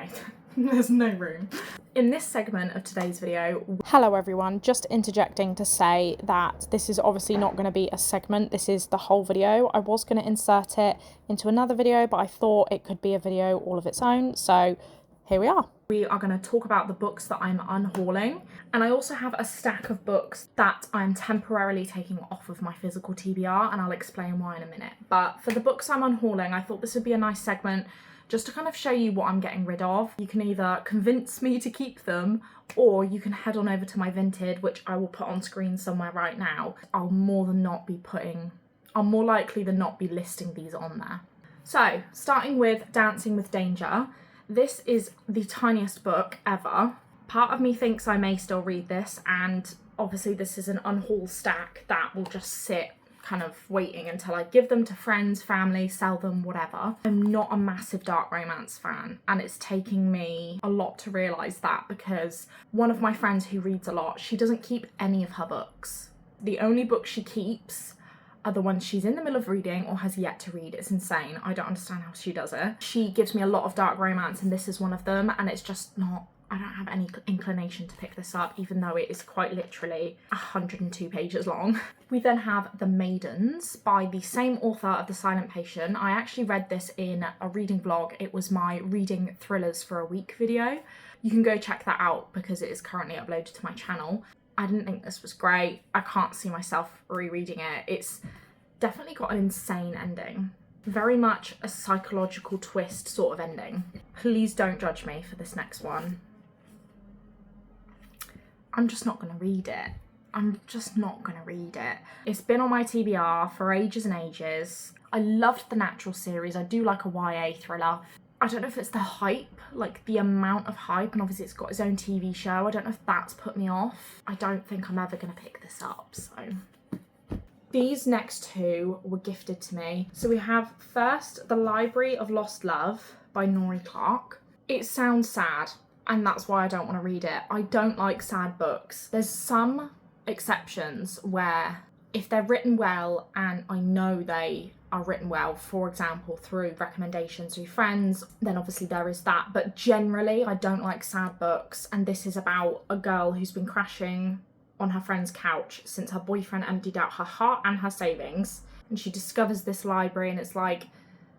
Okay, there's no room. In this segment of today's video... Hello everyone, just interjecting to say that this is obviously not going to be a segment, this is the whole video. I was going to insert it into another video, but I thought it could be a video all of its own, so here we are. We are going to talk about the books that I'm unhauling, and I also have a stack of books that I'm temporarily taking off of my physical TBR, and I'll explain why in a minute. But for the books I'm unhauling, I thought this would be a nice segment just to kind of show you what I'm getting rid of. You can either convince me to keep them, or you can head on over to my Vinted, which I will put on screen somewhere right now. I'll more likely than not be listing these on there. So, starting with Dancing with Danger. This is the tiniest book ever. Part of me thinks I may still read this, and obviously this is an unhaul stack that will just sit kind of waiting until I give them to friends, family, sell them, whatever. I'm not a massive dark romance fan, and it's taking me a lot to realise that, because one of my friends who reads a lot, she doesn't keep any of her books. The only books she keeps are the ones she's in the middle of reading or has yet to read. It's insane. I don't understand how she does it. She gives me a lot of dark romance, and this is one of them, and it's just not, I don't have any inclination to pick this up, even though it is quite literally 102 pages long. We then have The Maidens by the same author of The Silent Patient. I actually read this in a reading vlog. It was my reading thrillers for a week video. You can go check that out because it is currently uploaded to my channel. I didn't think this was great. I can't see myself rereading it. It's definitely got an insane ending. Very much a psychological twist sort of ending. Please don't judge me for this next one. I'm just not going to read it. It's been on my TBR for ages and ages. I loved the Natural series. I do like a YA thriller. I don't know if it's the hype, like the amount of hype, and obviously it's got its own TV show. I don't know if that's put me off. I don't think I'm ever going to pick this up, so. These next two were gifted to me. So we have first The Library of Lost Love by Nori Clark. It sounds sad, and that's why I don't want to read it. I don't like sad books. There's some exceptions where if they're written well, and I know they are written well, for example, through recommendations through friends, then obviously there is that. But generally, I don't like sad books, and this is about a girl who's been crashing on her friend's couch since her boyfriend emptied out her heart and her savings, and she discovers this library, and it's like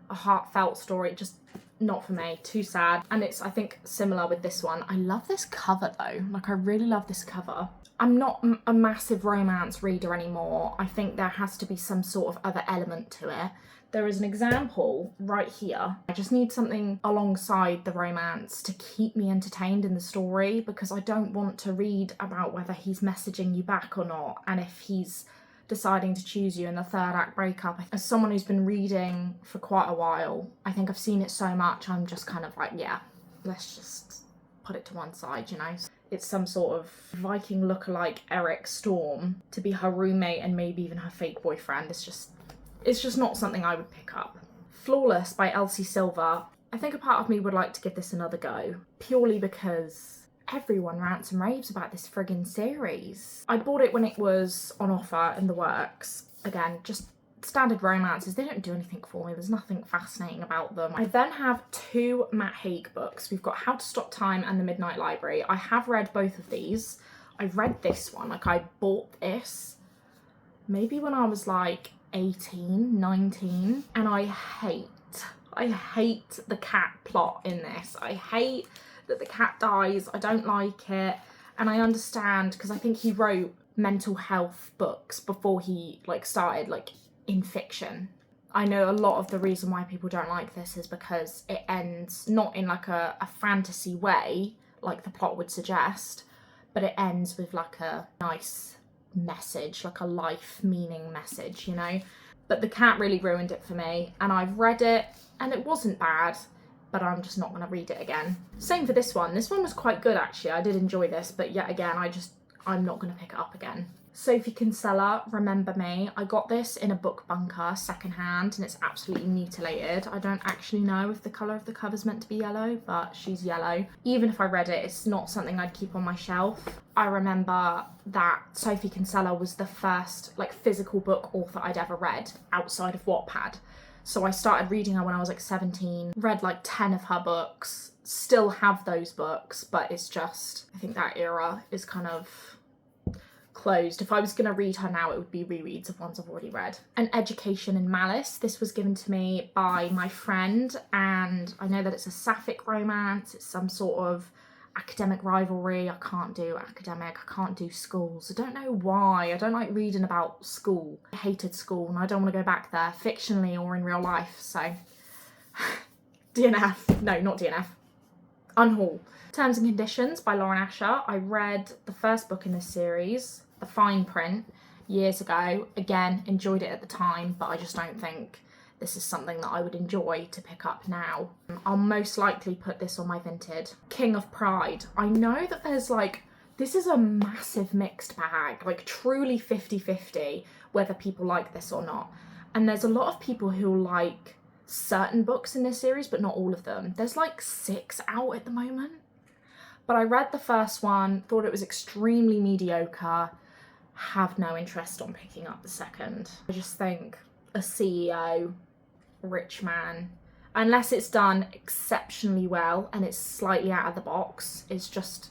a heartfelt story. Just not for me, too sad. And it's, I think, similar with this one. I love this cover though, like I really love this cover. I'm not a massive romance reader anymore. I think there has to be some sort of other element to it. There is an example right here. I just need something alongside the romance to keep me entertained in the story, because I don't want to read about whether he's messaging you back or not, and if he's deciding to choose you in the third act breakup. As someone who's been reading for quite a while, I think I've seen it so much, I'm just kind of like, yeah, let's just put it to one side, you know? It's some sort of Viking lookalike Eric Storm to be her roommate and maybe even her fake boyfriend. It's just not something I would pick up. Flawless by Elsie Silver. I think a part of me would like to give this another go, purely because everyone rants and raves about this friggin' series. I bought it when it was on offer in the works. Again, just standard romances. They don't do anything for me. There's nothing fascinating about them. I then have two Matt Haig books. We've got How to Stop Time and The Midnight Library. I have read both of these. I've read this one, like I bought this maybe when I was like 18, 19, and I hate the cat plot in this. I hate that the cat dies. I don't like it, and I understand, because I think he wrote mental health books before he started in fiction. I know a lot of the reason why people don't like this is because it ends not in like a fantasy way like the plot would suggest, but it ends with like a nice message, like a life meaning message, you know? But the cat really ruined it for me, and I've read it and it wasn't bad, but I'm just not going to read it again. Same for this one. This one was quite good actually. I did enjoy this, but yet again, I'm not going to pick it up again. Sophie Kinsella, Remember Me. I got this in a book bunker secondhand, and it's absolutely mutilated. I don't actually know if the colour of the cover's meant to be yellow, but she's yellow. Even if I read it, it's not something I'd keep on my shelf. I remember that Sophie Kinsella was the first physical book author I'd ever read outside of Wattpad. So I started reading her when I was 17, read 10 of her books, still have those books, but it's just, I think that era is kind of closed. If I was going to read her now, it would be rereads of ones I've already read. An Education in Malice. This was given to me by my friend, and I know that it's a sapphic romance. It's some sort of academic rivalry. I can't do academic. I can't do schools. I don't know why. I don't like reading about school. I hated school and I don't want to go back there, fictionally or in real life. So DNF. No, not DNF. Unhaul. Terms and Conditions by Lauren Asher. I read the first book in this series, the fine print, years ago. Again, enjoyed it at the time, but I just don't think this is something that I would enjoy to pick up now. I'll most likely put this on my Vinted. King of Pride. I know that there's like, this is a massive mixed bag, like truly 50-50 whether people like this or not. And there's a lot of people who like certain books in this series, but not all of them. There's like 6 out at the moment. But I read the first one, thought it was extremely mediocre, have no interest on picking up the second. I just think a CEO, rich man, unless it's done exceptionally well and it's slightly out of the box, it's just,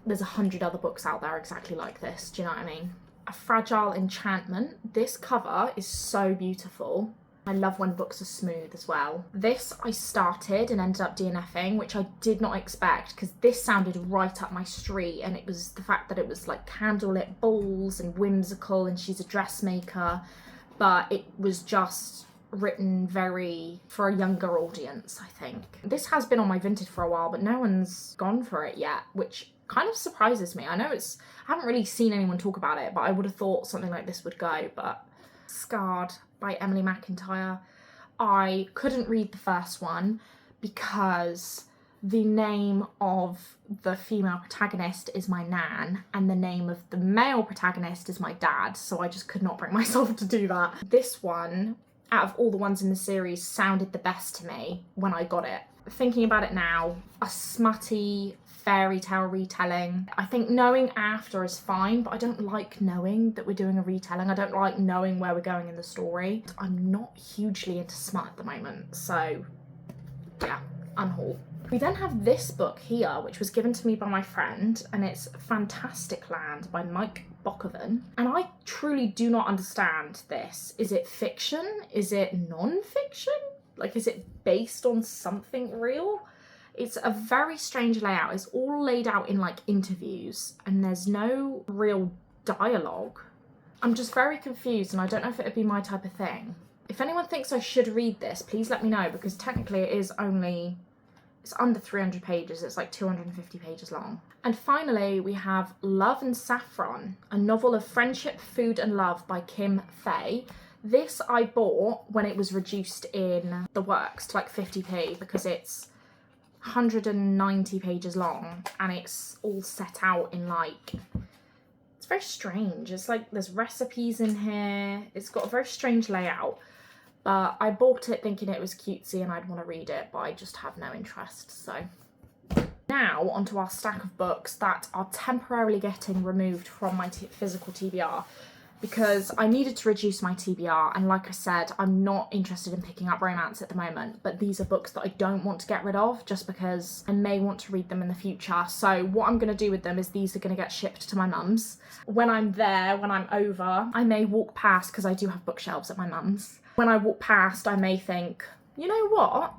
there's 100 other books out there exactly like this. Do you know what I mean? A Fragile Enchantment. This cover is so beautiful. I love when books are smooth as well. This I started and ended up DNFing, which I did not expect because this sounded right up my street, and it was the fact that it was like candlelit balls and whimsical and she's a dressmaker, but it was just written very for a younger audience, I think. This has been on my Vinted for a while, but no one's gone for it yet, which kind of surprises me. I know I haven't really seen anyone talk about it, but I would have thought something like this would go. But Scarred by Emily McIntyre. I couldn't read the first one because the name of the female protagonist is my nan and the name of the male protagonist is my dad, so I just could not bring myself to do that. This one, out of all the ones in the series, sounded the best to me when I got it. Thinking about it now, a smutty fairy tale retelling. I think knowing after is fine, but I don't like knowing that we're doing a retelling. I don't like knowing where we're going in the story. I'm not hugely into smut at the moment, so yeah, unhaul. We then have this book here, which was given to me by my friend, and it's Fantastic Land by Mike Bokoven. And I truly do not understand this. Is it fiction? Is it non-fiction? Like, is it based on something real? It's a very strange layout. It's all laid out in like interviews and there's no real dialogue. I'm just very confused and I don't know if it would be my type of thing. If anyone thinks I should read this, please let me know, because technically it is only, it's under 300 pages. It's like 250 pages long. And finally, we have Love and Saffron, a novel of friendship, food and love by Kim Fay. This I bought when it was reduced in the works to like 50p because it's 190 pages long and it's all set out in like, it's very strange. It's like there's recipes in here. It's got a very strange layout, but I bought it thinking it was cutesy and I'd want to read it, but I just have no interest. So now onto our stack of books that are temporarily getting removed from my physical TBR, because I needed to reduce my TBR, and like I said, I'm not interested in picking up romance at the moment, but these are books that I don't want to get rid of just because I may want to read them in the future. So what I'm going to do with them is these are going to get shipped to my mum's. When I'm there, when I'm over, I may walk past, because I do have bookshelves at my mum's. When I walk past, I may think, you know what?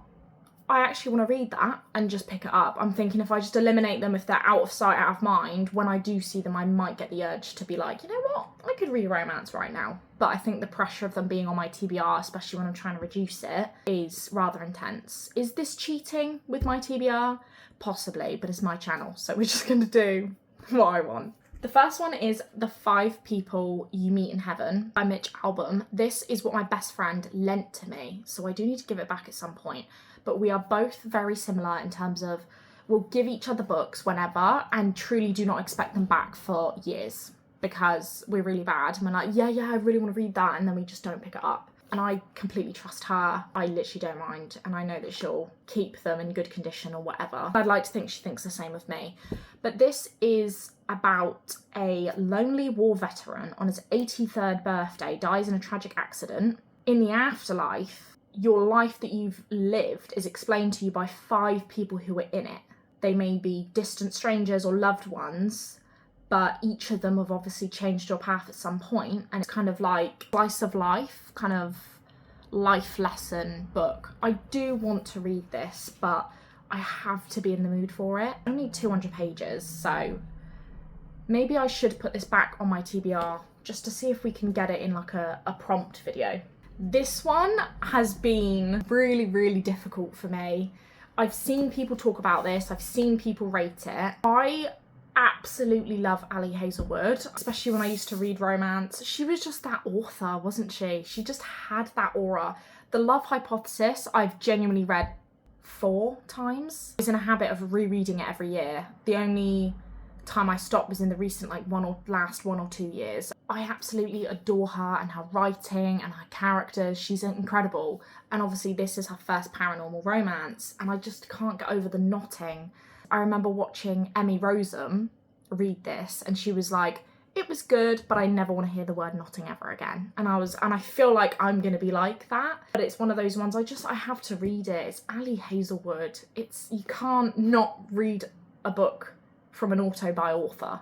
I actually want to read that and just pick it up. I'm thinking if I just eliminate them, if they're out of sight, out of mind, when I do see them, I might get the urge to be like, you know what? I could read romance right now. But I think the pressure of them being on my TBR, especially when I'm trying to reduce it, is rather intense. Is this cheating with my TBR? Possibly, but it's my channel, so we're just going to do what I want. The first one is The 5 People You Meet in Heaven by Mitch Albom. This is what my best friend lent to me, so I do need to give it back at some point. But we are both very similar in terms of we'll give each other books whenever and truly do not expect them back for years because we're really bad. And we're like, yeah, I really want to read that. And then we just don't pick it up. And I completely trust her. I literally don't mind. And I know that she'll keep them in good condition or whatever. I'd like to think she thinks the same of me. But this is about a lonely war veteran on his 83rd birthday, dies in a tragic accident. In the afterlife, your life that you've lived is explained to you by 5 people who are in it. They may be distant strangers or loved ones, but each of them have obviously changed your path at some point, and it's kind of like slice of life, kind of life lesson book. I do want to read this, but I have to be in the mood for it. Only 200 pages, so maybe I should put this back on my TBR just to see if we can get it in like a prompt video. This one has been really, really difficult for me. I've seen people talk about this, I've seen people rate it. I absolutely love Ali Hazelwood, especially when I used to read romance. She was just that author, wasn't she? She just had that aura. The Love Hypothesis, I've genuinely read 4 times. I was in a habit of rereading it every year. The only time I stopped was in the recent last 1 or 2 years. I absolutely adore her and her writing and her characters. She's incredible. And obviously this is her first paranormal romance, and I just can't get over the knotting. I remember watching Emmy Rossum read this, and she was like, it was good, but I never want to hear the word knotting ever again. And I feel like I'm gonna be like that. But it's one of those ones I have to read it. It's Ali Hazelwood. You can't not read a book from an auto-buy author.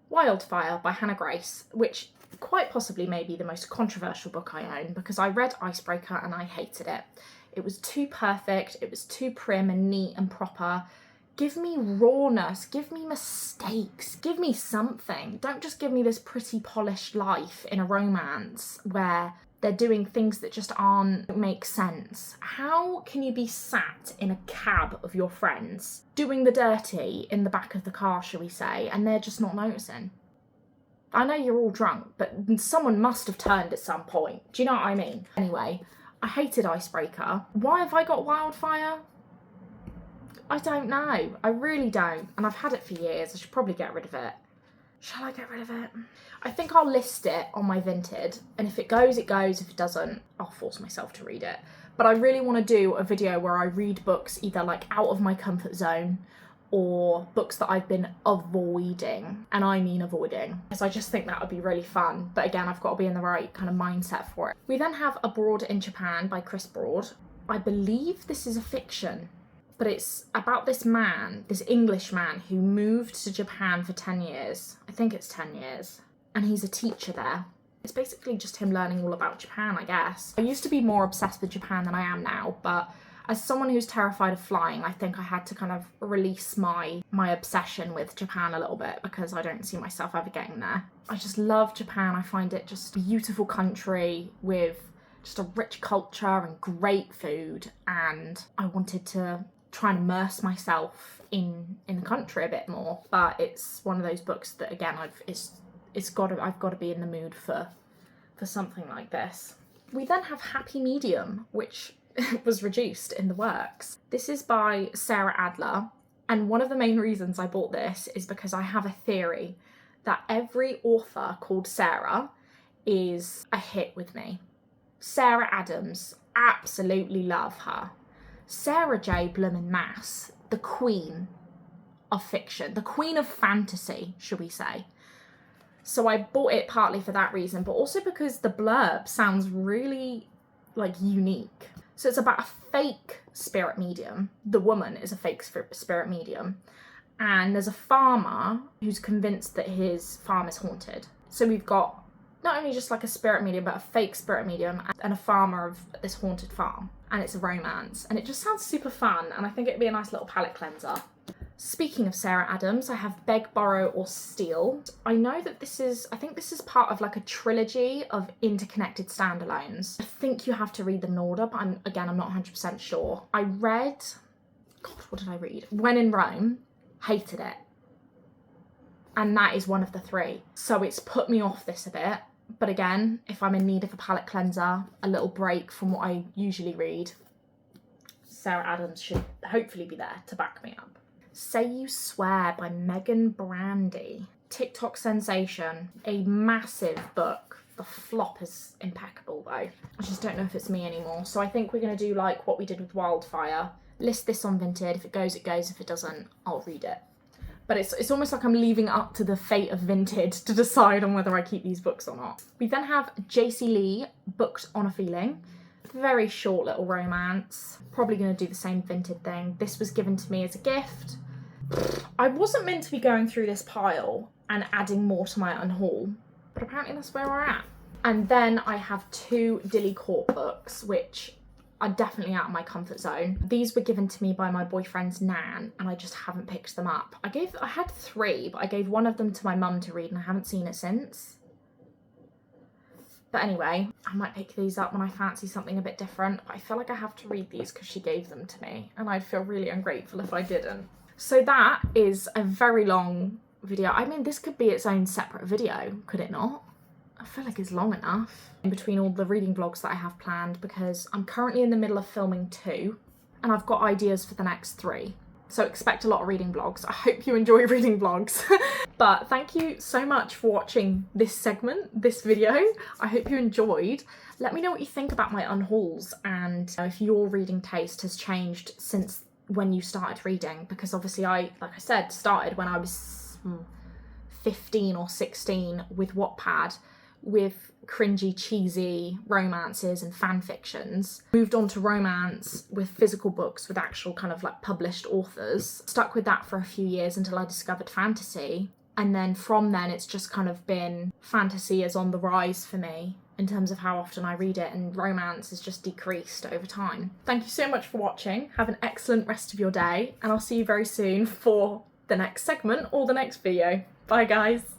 Wildfire by Hannah Grace, which quite possibly may be the most controversial book I own, because I read Icebreaker and I hated it. It was too perfect, it was too prim and neat and proper. Give me rawness, give me mistakes, give me something. Don't just give me this pretty polished life in a romance where they're doing things that just don't make sense. How can you be sat in a cab of your friends, doing the dirty in the back of the car, shall we say, and they're just not noticing? I know you're all drunk, but someone must have turned at some point. Do you know what I mean? Anyway, I hated Icebreaker. Why have I got Wildfire? I don't know. I really don't. And I've had it for years. I should probably get rid of it. Shall I get rid of it? I think I'll list it on my Vinted, and if it goes, it goes. If it doesn't, I'll force myself to read it. But I really want to do a video where I read books either like out of my comfort zone or books that I've been avoiding, and I mean avoiding, because I just think that would be really fun. But again, I've got to be in the right kind of mindset for it. We then have Abroad in Japan by Chris Broad. I believe this is a fiction, but it's about this man, this English man who moved to Japan for 10 years. I think it's 10 years. And he's a teacher there. It's basically just him learning all about Japan, I guess. I used to be more obsessed with Japan than I am now, but as someone who's terrified of flying, I think I had to kind of release my obsession with Japan a little bit, because I don't see myself ever getting there. I just love Japan. I find it just a beautiful country with just a rich culture and great food, and I wanted to try and immerse myself in the country a bit more. But it's one of those books that, again, I've got to be in the mood for something like this. We then have Happy Medium, which was reduced in the works. This is by Sarah Adler, and one of the main reasons I bought this is because I have a theory that every author called Sarah is a hit with me. Sarah Adams, absolutely love her. Sarah J. Bloomin' Mass, the queen of fiction, the queen of fantasy, should we say. So I bought it partly for that reason, but also because the blurb sounds really unique. So it's about a fake spirit medium. The woman is a fake spirit medium. And there's a farmer who's convinced that his farm is haunted. So we've got not only just like a spirit medium, but a fake spirit medium and a farmer of this haunted farm. And it's a romance. And it just sounds super fun. And I think it'd be a nice little palate cleanser. Speaking of Sarah Adams, I have Beg, Borrow or Steal. I know that I think this is part of like a trilogy of interconnected standalones. I think you have to read them in order, but I'm not 100% sure. I read, what did I read? When in Rome, hated it. And that is one of the 3. So it's put me off this a bit. But again, if I'm in need of a palate cleanser, a little break from what I usually read, Sarah Adams should hopefully be there to back me up. Say You Swear by Megan Brandy. TikTok sensation, a massive book. The flop is impeccable though. I just don't know if it's me anymore. So I think we're going to do like what we did with Wildfire. List this on Vinted. If it goes, it goes. If it doesn't, I'll read it. But it's almost like I'm leaving it up to the fate of Vinted to decide on whether I keep these books or not. We then have JC Lee, Booked on a Feeling. very short little romance. Probably going to do the same Vinted thing. This was given to me as a gift. I wasn't meant to be going through this pile and adding more to my unhaul, but apparently that's where we're at. And then I have 2 Dilly Court books, which are definitely out of my comfort zone. These were given to me by my boyfriend's nan, and I just haven't picked them up. I had 3, but I gave one of them to my mum to read, and I haven't seen it since. But anyway, I might pick these up when I fancy something a bit different. But I feel like I have to read these because she gave them to me, and I'd feel really ungrateful if I didn't. So that is a very long video. I mean, this could be its own separate video, could it not? I feel like it's long enough in between all the reading vlogs that I have planned, because I'm currently in the middle of filming 2 and I've got ideas for the next 3. So expect a lot of reading vlogs. I hope you enjoy reading vlogs. But thank you so much for watching this segment, this video. I hope you enjoyed. Let me know what you think about my unhauls, and if your reading taste has changed since when you started reading, because obviously like I said, started when I was 15 or 16 with Wattpad, with cringy, cheesy romances and fan fictions. Moved on to romance with physical books with actual kind of like published authors. Stuck with that for a few years until I discovered fantasy. And then from then it's just kind of been, fantasy is on the rise for me in terms of how often I read it, and romance has just decreased over time. Thank you so much for watching. Have an excellent rest of your day, and I'll see you very soon for the next segment or the next video. Bye guys.